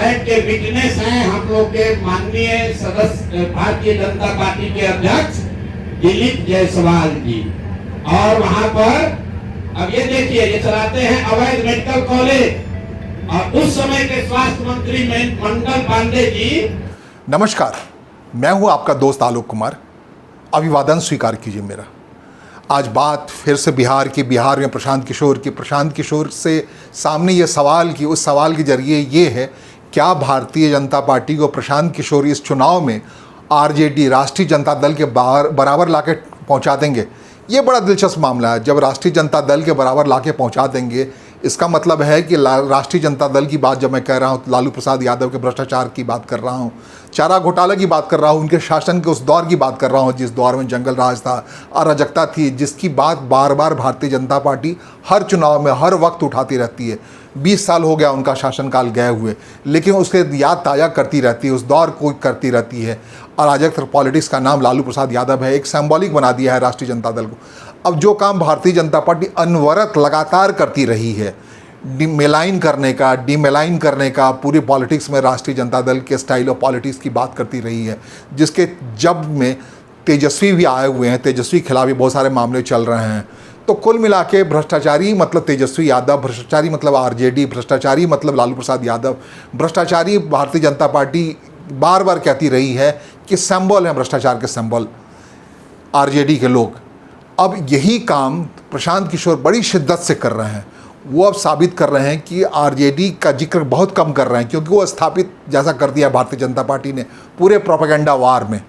बैठ के विटनेस हैं हम लोग के माननीय सदस्य भारतीय जनता पार्टी के अध्यक्ष दिलीप जायसवाल जी। और वहां पर अब ये देखिए, ये चलाते हैं अवैध मेडिकल कॉलेज, और उस समय के स्वास्थ्य मंत्री मंगल पांडे जी। नमस्कार, मैं हूं आपका दोस्त आलोक कुमार। अभिवादन स्वीकार कीजिए मेरा। आज बात फिर से बिहार में प्रशांत किशोर से सामने ये सवाल की, उस सवाल के जरिए ये है, क्या भारतीय जनता पार्टी को प्रशांत किशोर इस चुनाव में आरजेडी राष्ट्रीय जनता दल के बराबर लाके पहुंचा देंगे? ये बड़ा दिलचस्प मामला है। जब राष्ट्रीय जनता दल के बराबर लाके पहुंचा देंगे, इसका मतलब है कि राष्ट्रीय जनता दल की बात जब मैं कह रहा हूँ, लालू प्रसाद यादव के भ्रष्टाचार की बात कर रहा हूँ, चारा घोटाला की बात कर रहा हूँ, उनके शासन के उस दौर की बात कर रहा हूँ जिस दौर में जंगल राज था, अराजकता थी, जिसकी बात बार बार भारतीय जनता पार्टी हर चुनाव में हर वक्त उठाती रहती है। 20 साल हो गया उनका शासनकाल गए हुए, लेकिन उसके याद ताज़ा करती रहती है, उस दौर को करती रहती है। अराजक पॉलिटिक्स का नाम लालू प्रसाद यादव है, एक सिंबॉलिक बना दिया है राष्ट्रीय जनता दल को। अब जो काम भारतीय जनता पार्टी अनवरत लगातार करती रही है, डिमेलाइन करने का पूरी पॉलिटिक्स में राष्ट्रीय जनता दल के स्टाइल ऑफ पॉलिटिक्स की बात करती रही है, जिसके जब में तेजस्वी भी आए हुए हैं, तेजस्वी के खिलाफ भी बहुत सारे मामले चल रहे हैं। तो कुल मिला के भ्रष्टाचारी मतलब तेजस्वी यादव, भ्रष्टाचारी मतलब आरजेडी, भ्रष्टाचारी मतलब लालू प्रसाद यादव, भ्रष्टाचारी भारतीय जनता पार्टी बार बार कहती रही है कि सिंबल हैं भ्रष्टाचार के सिंबल आरजेडी के लोग। अब यही काम प्रशांत किशोर बड़ी शिद्दत से कर रहे हैं। वो अब साबित कर रहे हैं कि आरजेडी का जिक्र बहुत कम कर रहे हैं, क्योंकि वो स्थापित जैसा कर दिया भारतीय जनता पार्टी ने पूरे प्रोपेगेंडा वार में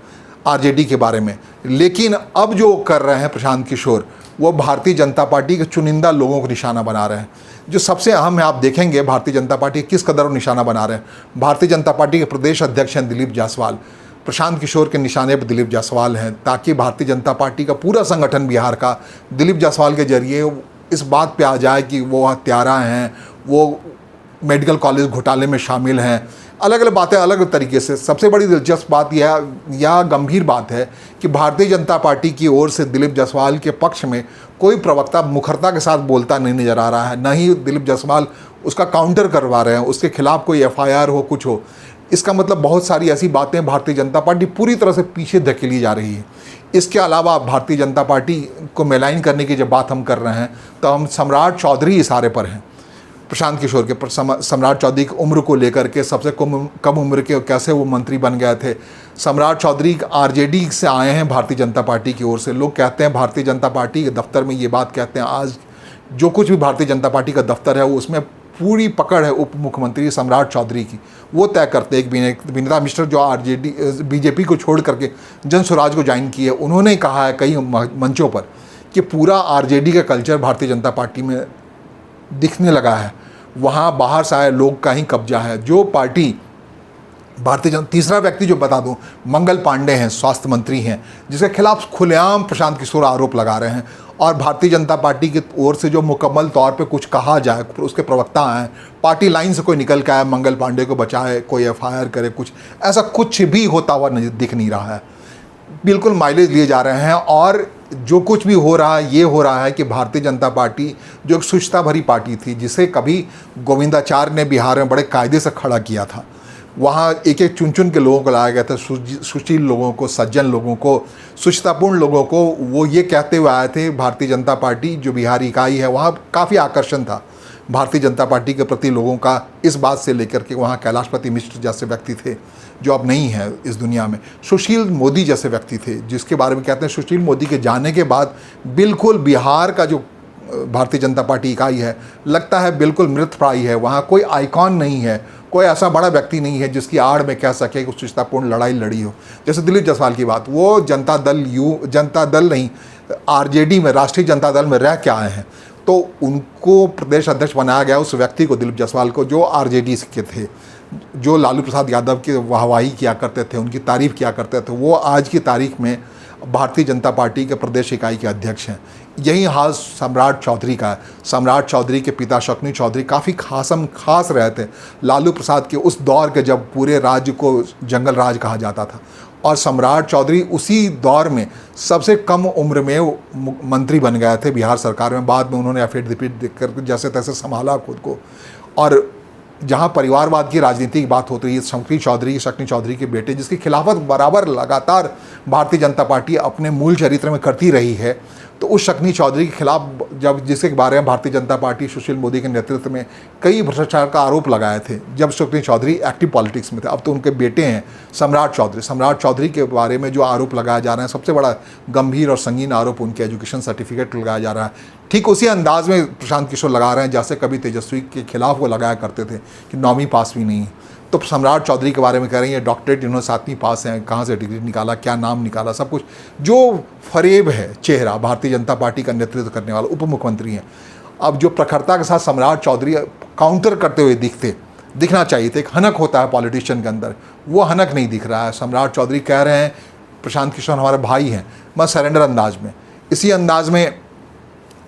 आरजेडी के बारे में। लेकिन अब जो कर रहे हैं प्रशांत किशोर, वो भारतीय जनता पार्टी के चुनिंदा लोगों को निशाना बना रहे हैं। जो सबसे अहम है, आप देखेंगे भारतीय जनता पार्टी किस कदर वो निशाना बना रहे हैं। भारतीय जनता पार्टी के प्रदेश अध्यक्ष हैं दिलीप जायसवाल। प्रशांत किशोर के निशाने पर दिलीप जायसवाल हैं, ताकि भारतीय जनता पार्टी का पूरा संगठन बिहार का दिलीप जायसवाल के जरिए इस बात पे आ जाए कि वो हत्यारा हैं, वो मेडिकल कॉलेज घोटाले में शामिल हैं। अलग अलग बातें अलग तरीके से। सबसे बड़ी दिलचस्प बात यह गंभीर बात है कि भारतीय जनता पार्टी की ओर से दिलीप जायसवाल के पक्ष में कोई प्रवक्ता मुखरता के साथ बोलता नहीं नज़र आ रहा है। न ही दिलीप जायसवाल उसका काउंटर करवा रहे हैं, उसके खिलाफ कोई एफआईआर हो, कुछ हो। इसका मतलब बहुत सारी ऐसी बातें भारतीय जनता पार्टी पूरी तरह से पीछे धकेली जा रही है। इसके अलावा भारतीय जनता पार्टी को मेलाइन करने की जब बात हम कर रहे हैं, तो हम सम्राट चौधरी इशारे पर हैं। प्रशांत किशोर के सम्राट चौधरी की उम्र को लेकर के, सबसे कम उम्र के कैसे वो मंत्री बन गए थे। सम्राट चौधरी आरजेडी से आए हैं भारतीय जनता पार्टी की ओर से। लोग कहते हैं भारतीय जनता पार्टी के दफ्तर में ये बात कहते हैं, आज जो कुछ भी भारतीय जनता पार्टी का दफ्तर है उसमें पूरी पकड़ है उप मुख्यमंत्री सम्राट चौधरी की। वो तय करते हैं। एक विनीता मिश्र जो आरजेडी बीजेपी को छोड़ करके जन स्वराज को ज्वाइन की है, उन्होंने कहा है कई मंचों पर कि पूरा आरजेडी का कल्चर भारतीय जनता पार्टी में दिखने लगा है, वहाँ बाहर से आए लोग का ही कब्जा है। जो पार्टी तीसरा व्यक्ति जो बता दूं, मंगल पांडे हैं, स्वास्थ्य मंत्री हैं, जिसके खिलाफ खुलेआम प्रशांत किशोर आरोप लगा रहे हैं। और भारतीय जनता पार्टी की ओर से जो मुकम्मल तौर पे कुछ कहा जाए, उसके प्रवक्ता हैं, पार्टी लाइन से कोई निकल के आए, मंगल पांडे को बचाए, कोई एफआईआर करे, कुछ ऐसा कुछ भी होता हुआ दिख नहीं रहा है। बिल्कुल माइलेज लिए जा रहे हैं। और जो कुछ भी हो रहा है, ये हो रहा है कि भारतीय जनता पार्टी जो एक शुचिता भरी पार्टी थी, जिसे कभी गोविंदाचार्य ने बिहार में बड़े कायदे से खड़ा किया था, वहाँ एक एक चुन के लोगों को लाया गया था, सुशील लोगों को, सज्जन लोगों को, सुचितापूर्ण लोगों को। वो ये कहते हुए आए थे, भारतीय जनता पार्टी जो बिहार इकाई है, वहाँ काफ़ी आकर्षण था भारतीय जनता पार्टी के प्रति लोगों का, इस बात से लेकर के वहाँ कैलाशपति मिश्र जैसे व्यक्ति थे जो अब नहीं है इस दुनिया में। सुशील मोदी जैसे व्यक्ति थे, जिसके बारे में कहते हैं सुशील मोदी के जाने के बाद बिल्कुल बिहार का जो भारतीय जनता पार्टी इकाई है, लगता है बिल्कुल मृतप्राय है। वहाँ कोई आइकॉन नहीं है, कोई ऐसा बड़ा व्यक्ति नहीं है जिसकी आड़ में कह सके कि सुचितापूर्ण लड़ाई लड़ी हो। जैसे दिलीप जायसवाल की बात, वो जनता दल नहीं, आरजेडी में, राष्ट्रीय जनता दल में रह के आए हैं, तो उनको प्रदेश अध्यक्ष बनाया गया, उस व्यक्ति को, दिलीप जायसवाल को, जो आरजेडी के थे, जो लालू प्रसाद यादव की वाहवाही किया करते थे, उनकी तारीफ़ किया करते थे। वो आज की तारीख में भारतीय जनता पार्टी के प्रदेश इकाई के अध्यक्ष हैं। यही हाल सम्राट चौधरी का है। सम्राट चौधरी के पिता शकुनी चौधरी काफ़ी खास रहे थे लालू प्रसाद के उस दौर के, जब पूरे राज्य को जंगल राज कहा जाता था। और सम्राट चौधरी उसी दौर में सबसे कम उम्र में मंत्री बन गए थे बिहार सरकार में। बाद में उन्होंने एफिडेविट देकर जैसे तैसे संभाला खुद को। और जहाँ परिवारवाद की राजनीति की बात होती है, शक्ति चौधरी के बेटे, जिसकी खिलाफत बराबर लगातार भारतीय जनता पार्टी अपने मूल चरित्र में करती रही है, तो उस शक्ति चौधरी के खिलाफ जब जिसके बारे में भारतीय जनता पार्टी सुशील मोदी के नेतृत्व में कई भ्रष्टाचार का आरोप लगाए थे जब शक्ति चौधरी एक्टिव पॉलिटिक्स में थे, अब तो उनके बेटे हैं सम्राट चौधरी के बारे में जो आरोप लगाया जा रहा है, सबसे बड़ा गंभीर और संगीन आरोप उनके एजुकेशन सर्टिफिकेट लगाया जा रहा है। ठीक उसी अंदाज में प्रशांत किशोर लगा रहे हैं जैसे कभी तेजस्वी के खिलाफ वो लगाया करते थे कि 9वीं पास भी नहीं। तो सम्राट चौधरी के बारे में कह रही है डॉक्टरेट इन्होंने 7वीं पास हैं, कहाँ से डिग्री निकाला, क्या नाम निकाला, सब कुछ जो फरेब है चेहरा भारतीय जनता पार्टी का नेतृत्व करने वाला उप मुख्यमंत्री हैं। अब जो प्रखरता के साथ सम्राट चौधरी काउंटर करते हुए दिखना चाहिए थे, एक हनक होता है पॉलिटिशियन के अंदर, वो हनक नहीं दिख रहा है। सम्राट चौधरी कह रहे हैं प्रशांत किशोर हमारे भाई हैं, मैं सरेंडर अंदाज में। इसी अंदाज में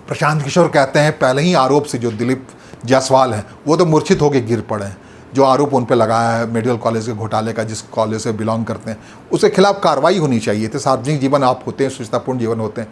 प्रशांत किशोर कहते हैं पहले ही आरोप से जो दिलीप जायसवाल हैं वो तो मूर्छित होकर गिर पड़े हैं, जो आरोप उन पर लगाया है मेडिकल कॉलेज के घोटाले का, जिस कॉलेज से बिलोंग करते हैं, उसके खिलाफ कार्रवाई होनी चाहिए थी। सार्वजनिक जीवन आप होते हैं, सुचितापूर्ण जीवन होते हैं,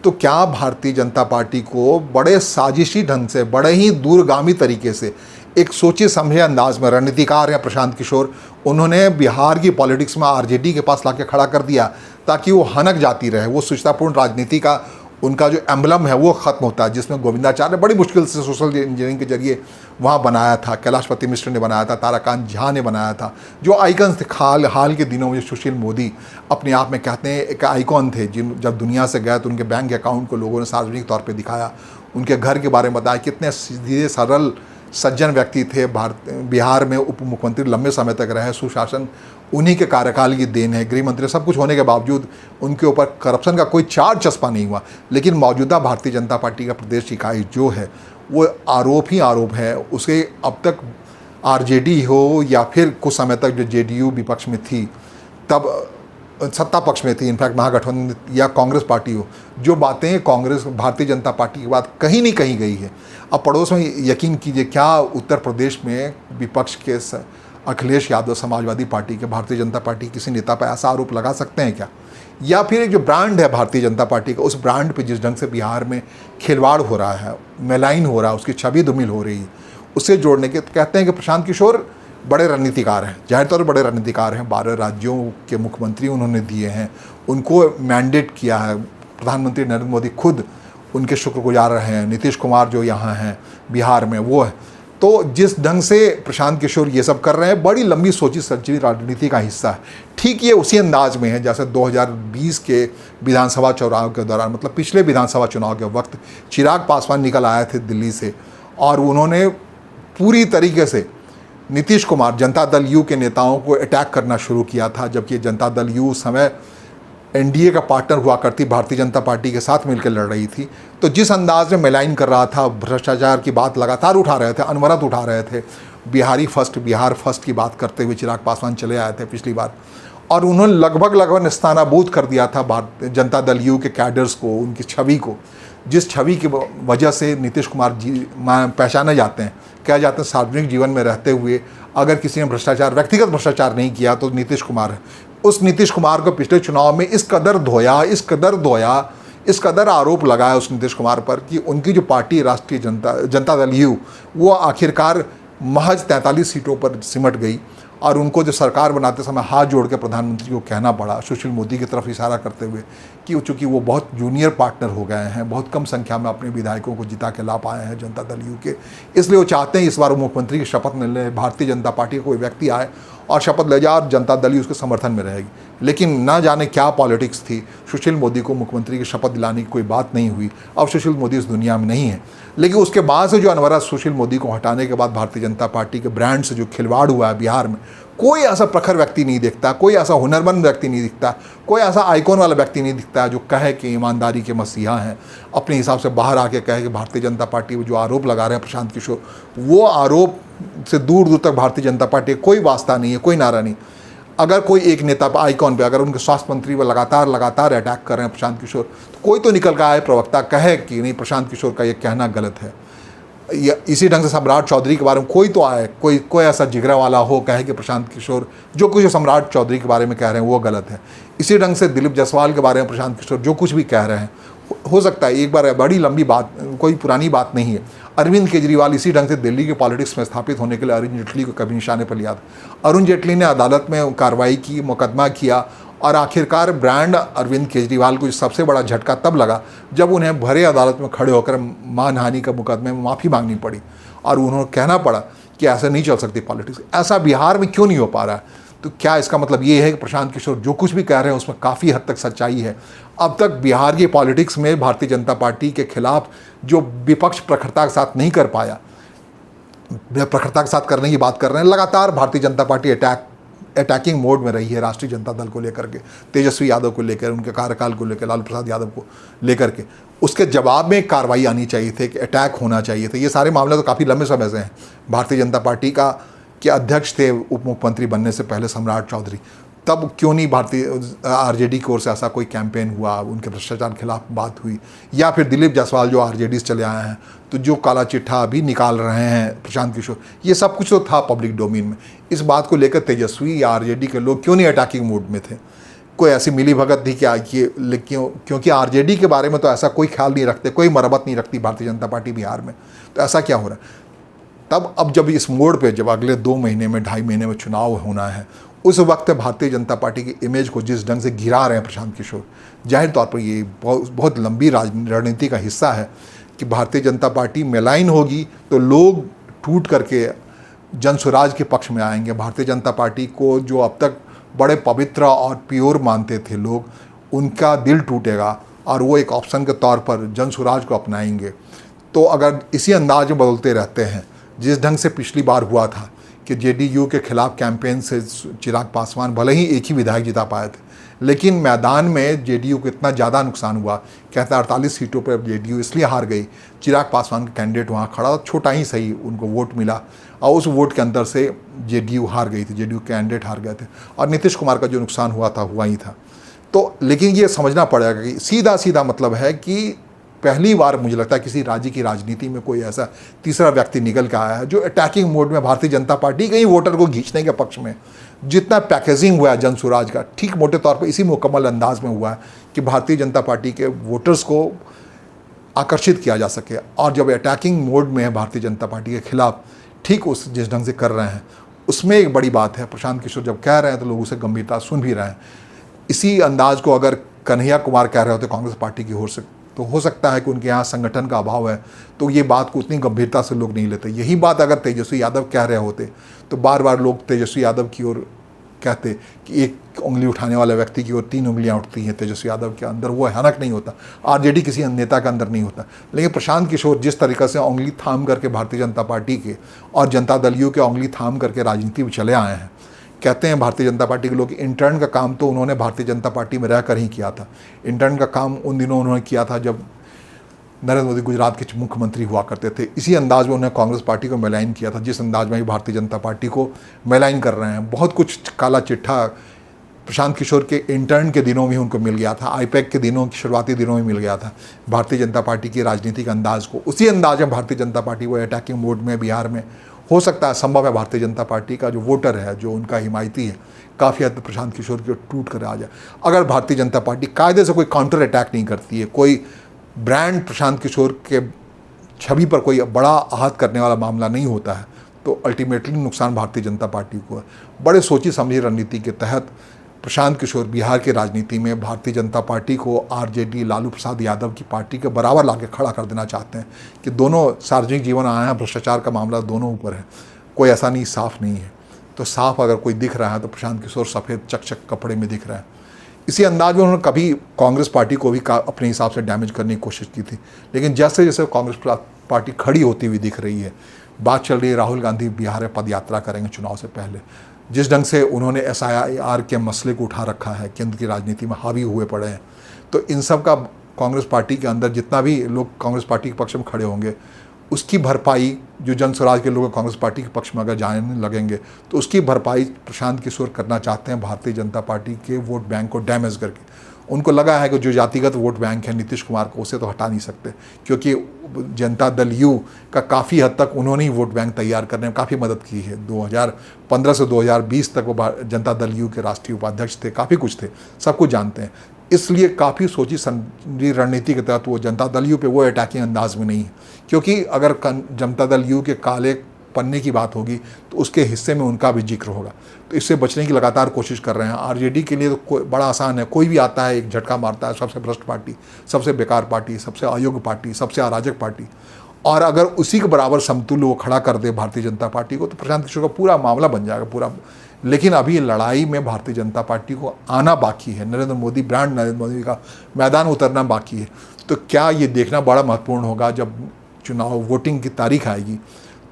तो क्या भारतीय जनता पार्टी को बड़े साजिशी ढंग से, बड़े ही दूरगामी तरीके से, एक सोचे समझे अंदाज में रणनीतिकार हैं प्रशांत किशोर, उन्होंने बिहार की पॉलिटिक्स में आरजेडी के पास लाके खड़ा कर दिया ताकि वो हनक जाती रहे। वो सुचितापूर्ण राजनीति का उनका जो एम्बलम है वो ख़त्म होता है, जिसमें गोविंदाचार्य ने बड़ी मुश्किल से सोशल इंजीनियरिंग के जरिए वहाँ बनाया था, कैलाशपति मिश्र ने बनाया था, ताराकांत झा ने बनाया था, जो आइकन्स थे। हाल के दिनों में सुशील मोदी अपने आप में कहते हैं एक आइकॉन थे, जब दुनिया से गए तो उनके बैंक अकाउंट को लोगों ने सार्वजनिक तौर पर दिखाया, उनके घर के बारे में बताया, कितने सीधे सरल सज्जन व्यक्ति थे। बिहार में उप मुख्यमंत्री लंबे समय तक रहे, सुशासन उन्हीं के कार्यकाल की देन है, गृह मंत्री सब कुछ होने के बावजूद उनके ऊपर करप्शन का कोई चार्ज चस्पा नहीं हुआ। लेकिन मौजूदा भारतीय जनता पार्टी का प्रदेश इकाई जो है वो आरोप ही आरोप है। उसे अब तक आरजेडी हो या फिर कुछ समय तक जो जेडीयू विपक्ष में थी, तब सत्ता पक्ष में थी, इनफैक्ट महागठबंधन या कांग्रेस पार्टी हो, जो बातें कांग्रेस भारतीय जनता पार्टी की बात कहीं नहीं कही गई है। अब पड़ोस में यकीन कीजिए, क्या उत्तर प्रदेश में विपक्ष के अखिलेश यादव समाजवादी पार्टी के भारतीय जनता पार्टी किसी नेता पर ऐसा आरोप लगा सकते हैं क्या? या फिर एक जो ब्रांड है भारतीय जनता पार्टी का, उस ब्रांड पे जिस ढंग से बिहार में खिलवाड़ हो रहा है, मेलाइन हो रहा है, उसकी छवि धूमिल हो रही है, उससे जोड़ने के कहते हैं कि प्रशांत किशोर बड़े रणनीतिकार हैं, जाहिर तौर पर बड़े रणनीतिकार हैं। 12 राज्यों के मुख्यमंत्री उन्होंने दिए हैं, उनको मैंडेट किया है, प्रधानमंत्री नरेंद्र मोदी खुद उनके शुक्रगुजार रहे हैं, नीतीश कुमार जो यहाँ हैं बिहार में वो है। तो जिस ढंग से प्रशांत किशोर ये सब कर रहे हैं, बड़ी लंबी सोची समझी राजनीति का हिस्सा है। ठीक ये उसी अंदाज में है जैसे 2020 के विधानसभा चुनाव के दौरान, मतलब पिछले विधानसभा चुनाव के वक्त चिराग पासवान निकल आए थे दिल्ली से, और उन्होंने पूरी तरीके से नीतीश कुमार जनता दल यू के नेताओं को अटैक करना शुरू किया था, जबकि जनता दल यू उस समय एनडीए का पार्टनर हुआ करती भारतीय जनता पार्टी के साथ मिलकर लड़ रही थी। तो जिस अंदाज में मेलाइन कर रहा था, भ्रष्टाचार की बात लगातार उठा रहे थे, अनवरत उठा रहे थे, बिहार फर्स्ट की बात करते हुए चिराग पासवान चले आए थे पिछली बार, और उन्होंने लगभग निस्तानाबूद कर दिया था भारतीय जनता दल यू के कैडर्स को, उनकी छवि को, जिस छवि की वजह से नीतीश कुमार जी पहचाने जाते हैं, कहा जाता है सार्वजनिक जीवन में रहते हुए अगर किसी ने भ्रष्टाचार, व्यक्तिगत भ्रष्टाचार नहीं किया तो नीतीश कुमार है। उस नीतीश कुमार को पिछले चुनाव में इस कदर आरोप लगाया उस नीतीश कुमार पर कि उनकी जो पार्टी राष्ट्रीय जनता दल यू, वो आखिरकार महज 43 सीटों पर सिमट गई, और उनको जो सरकार बनाते समय हाथ जोड़ के प्रधानमंत्री को कहना पड़ा, सुशील मोदी की तरफ इशारा करते हुए, कि चूँकि वो बहुत जूनियर पार्टनर हो गए हैं, बहुत कम संख्या में अपने विधायकों को जिता के ला पाए हैं जनता दल यू के, इसलिए वो चाहते हैं इस बार वो मुख्यमंत्री की शपथ ले लें, भारतीय जनता पार्टी का कोई व्यक्ति आए और शपथ ले जाए और जनता दल यू उसके समर्थन में रहेगी। लेकिन ना जाने क्या पॉलिटिक्स थी, सुशील मोदी को मुख्यमंत्री की शपथ दिलाने की कोई बात नहीं हुई। अब सुशील मोदी इस दुनिया में नहीं है, लेकिन उसके बाद से जो अनवरत सुशील मोदी को हटाने के बाद भारतीय जनता पार्टी के ब्रांड से जो खिलवाड़ हुआ है बिहार में, कोई ऐसा प्रखर व्यक्ति नहीं दिखता, कोई ऐसा हुनरमंद व्यक्ति नहीं दिखता, कोई ऐसा आइकॉन वाला व्यक्ति नहीं दिखता जो कहे कि ईमानदारी के मसीहा हैं, अपने हिसाब से बाहर आके कहे कि भारतीय जनता पार्टी जो आरोप लगा रहे हैं प्रशांत किशोर, वो आरोप से दूर दूर तक भारतीय जनता पार्टी कोई वास्ता नहीं है, कोई नारा नहीं। अगर कोई एक नेता पर, आइकॉन पे, अगर उनके स्वास्थ्य मंत्री पर लगातार अटैक कर रहे हैं प्रशांत किशोर, तो कोई तो निकल कर आए प्रवक्ता कहे कि नहीं प्रशांत किशोर का ये कहना गलत है। या इसी ढंग से सम्राट चौधरी के बारे में कोई तो आए, कोई ऐसा जिगरा वाला हो कहे कि प्रशांत किशोर जो कुछ सम्राट चौधरी के बारे में कह रहे हैं वो गलत है। इसी ढंग से दिलीप जायसवाल के बारे में प्रशांत किशोर जो कुछ भी कह रहे हैं हो सकता है एक बार, बड़ी लंबी बात, कोई पुरानी बात नहीं है। अरविंद केजरीवाल इसी ढंग से दिल्ली के पॉलिटिक्स में स्थापित होने के लिए अरुण जेटली को कभी निशाने पर लिया था। अरुण जेटली ने अदालत में कार्रवाई की, मुकदमा किया और आखिरकार ब्रांड अरविंद केजरीवाल को सबसे बड़ा झटका तब लगा जब उन्हें भरे अदालत में खड़े होकर मानहानि का मुकदमे में माफ़ी मांगनी पड़ी और उन्होंने कहना पड़ा कि ऐसा नहीं चल सकती पॉलिटिक्स। ऐसा बिहार में क्यों नहीं हो पा रहा है? तो क्या इसका मतलब ये है कि प्रशांत किशोर जो कुछ भी कह रहे हैं उसमें काफ़ी हद तक सच्चाई है? अब तक बिहार की पॉलिटिक्स में भारतीय जनता पार्टी के खिलाफ जो विपक्ष प्रखरता के साथ नहीं कर पाया, प्रखरता के साथ करने की बात कर रहे हैं, लगातार Bharatiya Janata party attacking mode में रही है राष्ट्रीय जनता दल को लेकर के, तेजस्वी यादव को लेकर, उनके कार्यकाल को लेकर, लालू प्रसाद यादव को लेकर के। उसके जवाब में कार्रवाई आनी चाहिए थी, कि अटैक होना चाहिए था। ये सारे मामले तो काफ़ी लंबे समय से हैं। भारतीय जनता पार्टी के अध्यक्ष थे उप मुख्यमंत्री बनने से पहले सम्राट चौधरी, तब क्यों नहीं भारतीय आरजेडी की ओर से ऐसा कोई कैंपेन हुआ, उनके भ्रष्टाचार के खिलाफ बात हुई? या फिर दिलीप जायसवाल जो आरजेडी से चले आए हैं, तो जो काला चिट्ठा अभी निकाल रहे हैं प्रशांत किशोर, ये सब कुछ तो था पब्लिक डोमेन में। इस बात को लेकर तेजस्वी या आरजेडी के लोग क्यों नहीं अटैकिंग मोड में थे? कोई ऐसी मिली भगत थी क्या? क्योंकि आरजेडी के बारे में तो ऐसा कोई ख्याल नहीं रखते, कोई मरम्मत नहीं रखती भारतीय जनता पार्टी बिहार में। तो ऐसा क्या हो रहा है? तब अब जब इस मोड़ पे, जब अगले 2 महीने में, 2.5 महीने में चुनाव होना है, उस वक्त भारतीय जनता पार्टी की इमेज को जिस ढंग से गिरा रहे हैं प्रशांत किशोर, जाहिर तौर पर ये बहुत लंबी रणनीति का हिस्सा है कि भारतीय जनता पार्टी मेलाइन होगी तो लोग टूट करके जनसुराज के पक्ष में आएंगे। भारतीय जनता पार्टी को जो अब तक बड़े पवित्र और प्योर मानते थे लोग, उनका दिल टूटेगा और वो एक ऑप्शन के तौर पर जनसुराज को अपनाएंगे। तो अगर इसी अंदाज में बदलते रहते हैं, जिस ढंग से पिछली बार हुआ था कि जेडीयू के खिलाफ कैंपेन से चिराग पासवान भले ही एक ही विधायक जिता पाए थे, लेकिन मैदान में जेडीयू को इतना ज़्यादा नुकसान हुआ, कहते हैं 48 सीटों पर जेडीयू इसलिए हार गई, चिराग पासवान का कैंडिडेट वहाँ खड़ा, छोटा ही सही उनको वोट मिला और उस वोट के अंदर से जेडीयू हार गई थी, जेडीयू कैंडिडेट हार गए थे और नीतीश कुमार का जो नुकसान हुआ था हुआ ही था। तो लेकिन ये समझना पड़ेगा कि सीधा सीधा मतलब है कि पहली बार मुझे लगता है किसी राज्य की राजनीति में कोई ऐसा तीसरा व्यक्ति निकल के आया है जो अटैकिंग मोड में भारतीय जनता पार्टी के ही वोटर को खींचने के पक्ष में, जितना पैकेजिंग हुआ है जनसुराज का, ठीक मोटे तौर पर इसी मुकम्मल अंदाज में हुआ है कि भारतीय जनता पार्टी के वोटर्स को आकर्षित किया जा सके। और जब अटैकिंग मोड में है भारतीय जनता पार्टी के खिलाफ, ठीक उस जिस ढंग से कर रहे हैं, उसमें एक बड़ी बात है। प्रशांत किशोर जब कह रहे हैं तो लोग उसे गंभीरता सुन भी रहे हैं। इसी अंदाज को अगर कन्हैया कुमार कह रहे होते कांग्रेस पार्टी की ओर से, तो हो सकता है कि उनके यहाँ संगठन का अभाव है, तो ये बात को उतनी गंभीरता से लोग नहीं लेते। यही बात अगर तेजस्वी यादव कह रहे होते तो बार बार लोग तेजस्वी यादव की ओर कहते कि एक उंगली उठाने वाले व्यक्ति की ओर 3 उंगलियां उठती हैं तेजस्वी यादव के अंदर, वो हनक नहीं होता, आरजेडी किसी नेता के अंदर नहीं होता। लेकिन प्रशांत किशोर जिस तरीक़े से उंगली थाम करके भारतीय जनता पार्टी के और जनता दल यू के उंगली थाम करके राजनीति में चले आए हैं, कहते हैं भारतीय जनता पार्टी के लोग, इंटर्न का काम तो उन्होंने भारतीय जनता पार्टी में रहकर ही किया था। इंटर्न का काम उन दिनों उन्होंने किया था जब नरेंद्र मोदी गुजरात के मुख्यमंत्री हुआ करते थे। इसी अंदाज में उन्होंने कांग्रेस पार्टी को मेलाइन किया था, जिस अंदाज में ही भारतीय जनता पार्टी को मेलाइन कर रहे हैं। बहुत कुछ काला चिट्ठा प्रशांत किशोर के इंटर्न के दिनों में उनको मिल गया था, आईपैक के दिनों की शुरुआती दिनों में मिल गया था भारतीय जनता पार्टी की राजनीतिक अंदाज को। उसी अंदाज में भारतीय जनता पार्टी वो अटैकिंग मोड में बिहार में, हो सकता है संभव है भारतीय जनता पार्टी का जो वोटर है, जो उनका हिमायती है, काफ़ी हद तक प्रशांत किशोर की टूट कर आ जाए। अगर भारतीय जनता पार्टी कायदे से कोई काउंटर अटैक नहीं करती है, कोई ब्रांड प्रशांत किशोर के छवि पर कोई बड़ा आहत करने वाला मामला नहीं होता है, तो अल्टीमेटली नुकसान भारतीय जनता पार्टी को है। बड़े सोची समझी रणनीति के तहत प्रशांत किशोर बिहार की राजनीति में भारतीय जनता पार्टी को आरजेडी लालू प्रसाद यादव की पार्टी के बराबर लाके खड़ा कर देना चाहते हैं कि दोनों सार्वजनिक जीवन आए हैं, भ्रष्टाचार का मामला दोनों ऊपर है, कोई ऐसा नहीं साफ नहीं है। तो साफ अगर कोई दिख रहा है तो प्रशांत किशोर सफ़ेद चकचक कपड़े में दिख रहा है। इसी अंदाज में उन्होंने कभी कांग्रेस पार्टी को भी अपने हिसाब से डैमेज करने की कोशिश की थी, लेकिन जैसे जैसे कांग्रेस पार्टी खड़ी होती हुई दिख रही है, बात चल रही है राहुल गांधी बिहार में पद यात्रा करेंगे चुनाव से पहले, जिस ढंग से उन्होंने SIR के मसले को उठा रखा है, केंद्र की राजनीति में हावी हुए पड़े हैं, तो इन सब का कांग्रेस पार्टी के अंदर जितना भी लोग कांग्रेस पार्टी के पक्ष में खड़े होंगे, उसकी भरपाई जो जनसुराज के लोग कांग्रेस पार्टी के पक्ष में अगर जाने लगेंगे तो उसकी भरपाई प्रशांत किशोर करना चाहते हैं भारतीय जनता पार्टी के वोट बैंक को डैमेज करके। उनको लगा है कि जो जातिगत वोट बैंक है नीतीश कुमार को, उसे तो हटा नहीं सकते, क्योंकि जनता दल यू का काफ़ी हद तक उन्होंने ही वोट बैंक तैयार करने में काफ़ी मदद की है। 2015 से 2020 तक वो जनता दल यू के राष्ट्रीय उपाध्यक्ष थे, काफ़ी कुछ थे, सब कुछ जानते हैं। इसलिए काफ़ी सोची समझी रणनीति के तहत वो जनता दल यू पे वो अटैकिंग अंदाज में नहीं है, क्योंकि अगर जनता दल यू के काले पन्ने की बात होगी तो उसके हिस्से में उनका भी जिक्र होगा। तो इससे बचने की लगातार कोशिश कर रहे हैं। आरजेडी के लिए तो बड़ा आसान है, कोई भी आता है एक झटका मारता है, सबसे भ्रष्ट पार्टी, सबसे बेकार पार्टी, सबसे अयोग्य पार्टी, सबसे अराजक पार्टी। और अगर उसी के बराबर समतुल्य वो खड़ा कर दे भारतीय जनता पार्टी को तो प्रशांत किशोर का पूरा मामला बन जाएगा पूरा। लेकिन अभी लड़ाई में भारतीय जनता पार्टी को आना बाकी है, नरेंद्र मोदी ब्रांड, नरेंद्र मोदी का मैदान उतरना बाकी है। तो क्या ये देखना बड़ा महत्वपूर्ण होगा जब चुनाव वोटिंग की तारीख आएगी,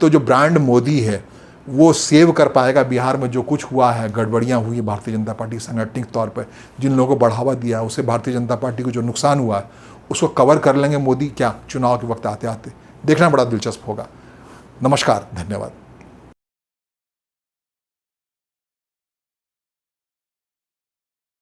तो जो ब्रांड मोदी है वो सेव कर पाएगा बिहार में जो कुछ हुआ है, गड़बड़ियाँ हुई भारतीय जनता पार्टी सांगठनिक तौर पर, जिन लोगों को बढ़ावा दिया है, उससे भारतीय जनता पार्टी को जो नुकसान हुआ है उसको कवर कर लेंगे मोदी क्या चुनाव के वक्त आते आते, देखना बड़ा दिलचस्प होगा। नमस्कार, धन्यवाद।